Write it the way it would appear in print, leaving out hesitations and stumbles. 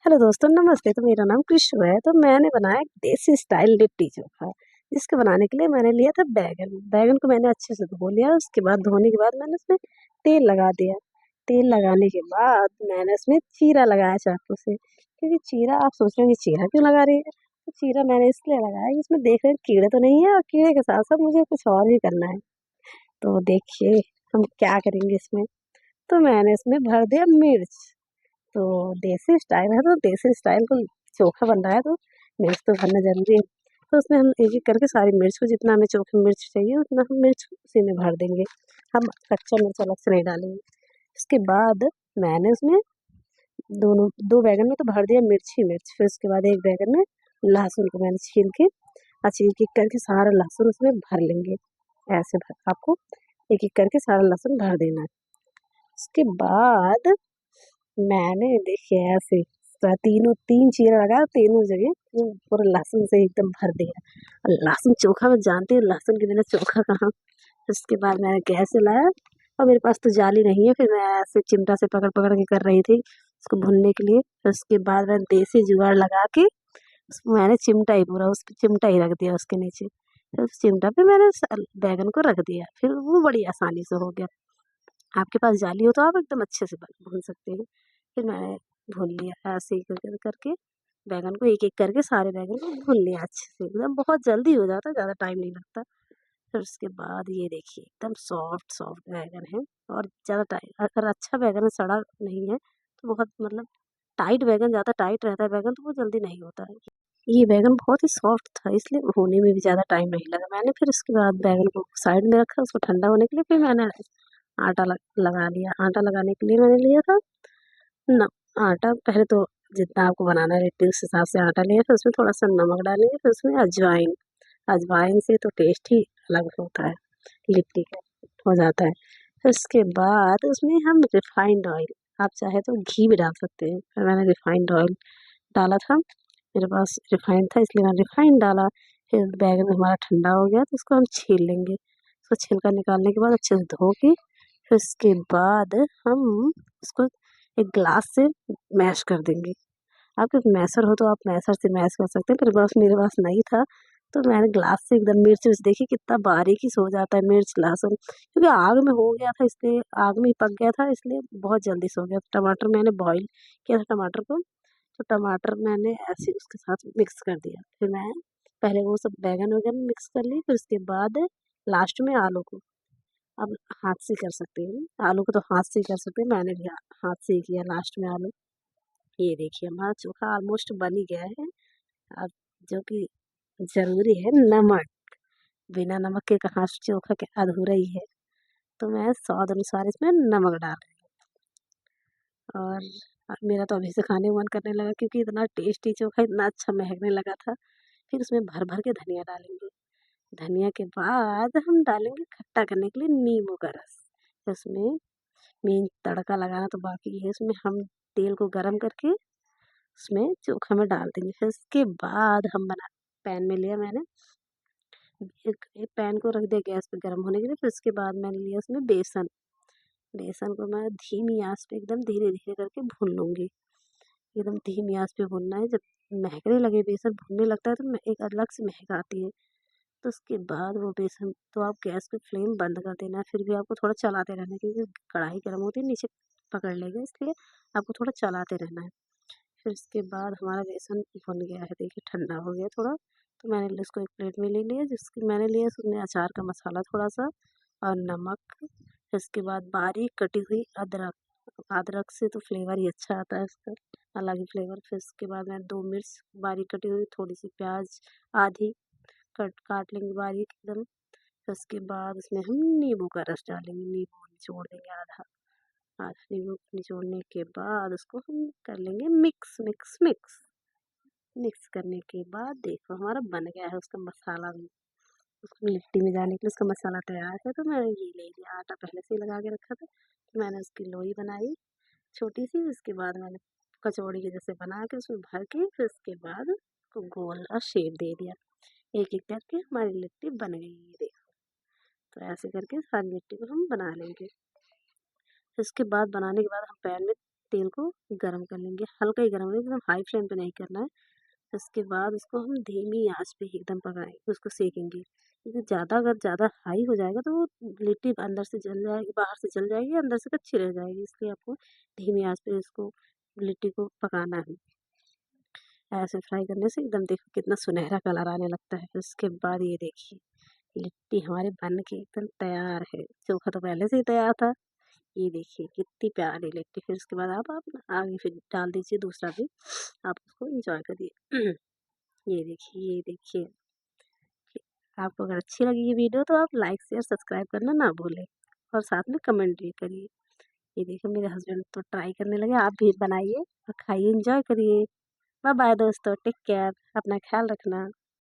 Hello दोस्तों, नमस्ते। तो मेरा नाम कृषु है। तो मैंने बनाया एक देसी स्टाइल लिट्टी चोखा, जिसको बनाने के लिए मैंने लिया था बैंगन। बैंगन को मैंने अच्छे से धो लिया। उसके बाद धोने के बाद मैंने उसमें तेल लगा दिया। तेल लगाने के बाद मैंने उसमें चीरा लगाया चाकू से, क्योंकि चीरा आप सोच रहे हैं कि चीरा क्यों लगा रही है? तो चीरा मैंने इसलिए लगाया कि इसमें देख रहे हैं कीड़े तो नहीं है, और कीड़े के साथ साथ मुझे कुछ और भी करना है। तो देखिए हम क्या करेंगे इसमें। तो मैंने इसमें भर दिया मिर्च। तो देसी स्टाइल है, तो देसी स्टाइल को चोखा बन रहा है तो मिर्च तो भरना ज़रूरी है। तो उसमें हम एक-एक करके सारी मिर्च को, जितना हमें चोखे में मिर्च चाहिए उतना हम मिर्च उसी में भर देंगे। हम कच्चा मिर्च अलग से नहीं डालेंगे। उसके बाद मैंने उसमें दोनों 2 बैंगन में तो भर दिया मिर्च ही मिर्च। फिर उसके बाद 1 बैंगन में लहसुन को मैंने छील के एक-एक करके सारा लहसुन उसमें भर लेंगे। ऐसे भर आपको एक-एक करके सारा लहसुन भर देना है। उसके बाद मैंने देखिए ऐसे तीनों 3 चीरा लगाया, तीनों जगह वो पूरा लहसुन से एकदम भर दिया। और लहसुन चोखा में जानते हो, लहसुन के बिना चोखा कहाँ। उसके बाद मैंने गैस जलाया, और मेरे पास तो जाली नहीं है, फिर मैं ऐसे चिमटा से पकड़-पकड़ के कर रही थी उसको भूनने के लिए। फिर उसके बाद मैंने देसी जुगाड़ लगा के उसमें मैंने चिमटा ही पूरा उस पे चिमटा ही रख दिया उसके नीचे। फिर उस चिमटा पे मैंने बैंगन को रख दिया, फिर वो बड़ी आसानी से हो गया। आपके पास जाली हो तो आप एकदम अच्छे से भून सकते हैं। फिर मैंने भून लिया ऐसे ही करके बैंगन को एक-एक करके सारे बैंगन को भून लिया अच्छे से, एकदम बहुत जल्दी हो जाता है, ज़्यादा टाइम नहीं लगता। फिर उसके बाद ये देखिए एकदम सॉफ्ट बैंगन है, और ज़्यादा टाइट अगर अच्छा बैंगन है, सड़ा नहीं है, तो बहुत मतलब टाइट बैंगन, ज़्यादा टाइट रहता है बैंगन तो वो जल्दी नहीं होता है। ये बैंगन बहुत ही सॉफ्ट था, इसलिए होने में भी ज़्यादा टाइम नहीं लगा। मैंने फिर उसके बाद बैंगन को साइड में रखा, उसको ठंडा होने के लिए। फिर मैंने आटा लगा लिया। आटा लगाने के लिए मैंने लिया था न आटा। पहले तो जितना आपको बनाना है लिट्टी उस हिसाब से आटा लिया, फिर उसमें थोड़ा-सा नमक डालेंगे, फिर उसमें अजवाइन। अजवाइन से तो टेस्ट ही अलग होता है, लिट्टी का हो जाता है। फिर उसके बाद उसमें हम रिफाइंड ऑयल, आप चाहे तो घी भी डाल सकते हैं। फिर मैंने रिफाइंड ऑयल डाला था, मेरे पास रिफाइंड था इसलिए मैंने रिफाइंड डाला। फिर बैंगन हमारा ठंडा हो गया तो उसको हम छील लेंगे। उसको छिलका निकालने के बाद अच्छे से धो के, फिर उसके बाद हम उसको एक ग्लास से मैश कर देंगे। आपके पास मैशर हो तो आप मैशर से मैश कर सकते हैं, मेरे पास नहीं था, तो मैंने ग्लास से एकदम मिर्च-विर्च देखिए कितना बारीकी से हो जाता है मिर्च, लहसुन, क्योंकि आग में हो गया था, इसलिए आग में ही पक गया था, इसलिए बहुत जल्दी से हो गया। टमाटर मैंने बॉयल किया था टमाटर को, तो टमाटर मैंने ऐसे उसके साथ मिक्स कर दिया। फिर मैं पहले वो सब बैंगन-वैगन मिक्स कर ली, फिर उसके बाद लास्ट में आलू को, अब हाथ से कर सकते हैं, आलू को तो हाथ से ही कर सकते हैं, मैंने भी हाथ से ही किया लास्ट में आलू। ये देखिए हमारा चोखा ऑलमोस्ट बन ही गया है। अब जो कि ज़रूरी है नमक, बिना नमक के कहाँ चोखा के अधूरा ही है। तो मैं स्वाद अनुसार इसमें नमक डाल रही हूँ। और मेरा तो अभी से खाने का मन करने लगा, क्योंकि इतना टेस्टी चोखा इतना अच्छा महकने लगा था। फिर उसमें भर-भर के धनिया डालेंगे। धनिया के बाद हम डालेंगे खट्टा करने के लिए नींबू का रस। उसमें मेन तड़का लगाना तो बाकी है, उसमें हम तेल को गरम करके उसमें चोखा में डाल देंगे। फिर उसके बाद हम बना पैन में लिया मैंने, एक पैन को रख दिया गैस पे गरम होने के लिए। फिर उसके बाद मैंने लिया उसमें बेसन। बेसन को मैं धीमी आँच पे एकदम धीरे-धीरे करके भून लूँगी। एकदम धीमी आँच पे भूनना है, जब महकने लगे बेसन भुनने लगता है तो एक अलग से महक आती है। तो उसके बाद वो बेसन, तो आप गैस की फ्लेम बंद कर देना है, फिर भी आपको थोड़ा चलाते रहना है, क्योंकि कढ़ाई गर्म होती है, नीचे पकड़ लेगा, इसलिए आपको थोड़ा चलाते रहना है। फिर उसके बाद हमारा बेसन भुन गया है, देखिए ठंडा हो गया थोड़ा। तो मैंने उसको एक प्लेट में ले लिया, जिसकी मैंने लिया उसमें अचार का मसाला थोड़ा-सा और नमक। फिर उसके बाद बारीक कटी हुई अदरक, अदरक से तो फ्लेवर ही अच्छा आता है उसका, अलग ही फ्लेवर। फिर उसके बाद मैंने 2 मिर्च बारीक कटी हुई, थोड़ी-सी प्याज़ आधी काट लेंगे बारीक एकदम। फिर उसके बाद उसमें हम नींबू का रस डालेंगे, नींबू निचोड़ देंगे आधा। आधा नींबू निचोड़ने के बाद उसको हम कर लेंगे मिक्स, मिक्स, मिक्स। मिक्स करने के बाद देखो हमारा बन गया है उसका मसाला भी। उसको लिट्टी में जाने के लिए उसका मसाला तैयार है। तो मैंने ये ले लिया, आटा पहले से ही लगा के रखा था। तो मैंने उसकी लोई बनाई छोटी-सी, उसके बाद मैंने कचौड़ी के जैसे बना के उसमें भर के, फिर उसके बाद उसको गोल शेप दे दिया। एक-एक करके हमारी लिट्टी बन गई, ये देखो। तो ऐसे करके सारी लिट्टी को हम बना लेंगे। फिर उसके बाद बनाने के बाद हम पैन में तेल को गरम कर लेंगे, हल्का ही गरम, एकदम हाई फ्लेम पे नहीं करना है। उसके बाद उसको हम धीमी आँच पे एकदम पकाएँगे, उसको सेकेंगे, क्योंकि अगर ज़्यादा हाई हो जाएगा तो वो लिट्टी अंदर से जल जाएगी, बाहर से जल जाएगी, अंदर से कच्ची रह जाएगी। इसलिए आपको धीमी आँच पे इसको लिट्टी को पकाना है। ऐसे फ्राई करने से एकदम देखो कितना सुनहरा कलर आने लगता है। फिर उसके बाद ये देखिए लिट्टी हमारी बन के एकदम तैयार है। चोखा तो पहले से ही तैयार था। ये देखिए कितनी प्यारी लिट्टी। फिर उसके बाद आप आगे फिर डाल दीजिए दूसरा भी, आप उसको एंजॉय करिए। ये देखिए, ये देखिए। आपको अगर अच्छी लगी ये वीडियो तो आप लाइक शेयर सब्सक्राइब करना ना भूलें और साथ में कमेंट भी करिए। ये देखिए मेरे हस्बैंड तो ट्राई करने लगे, आप भी बनाइए और खाइए, एंजॉय करिए। बाय बाय दोस्तों, टेक केयर, अपना ख्याल रखना।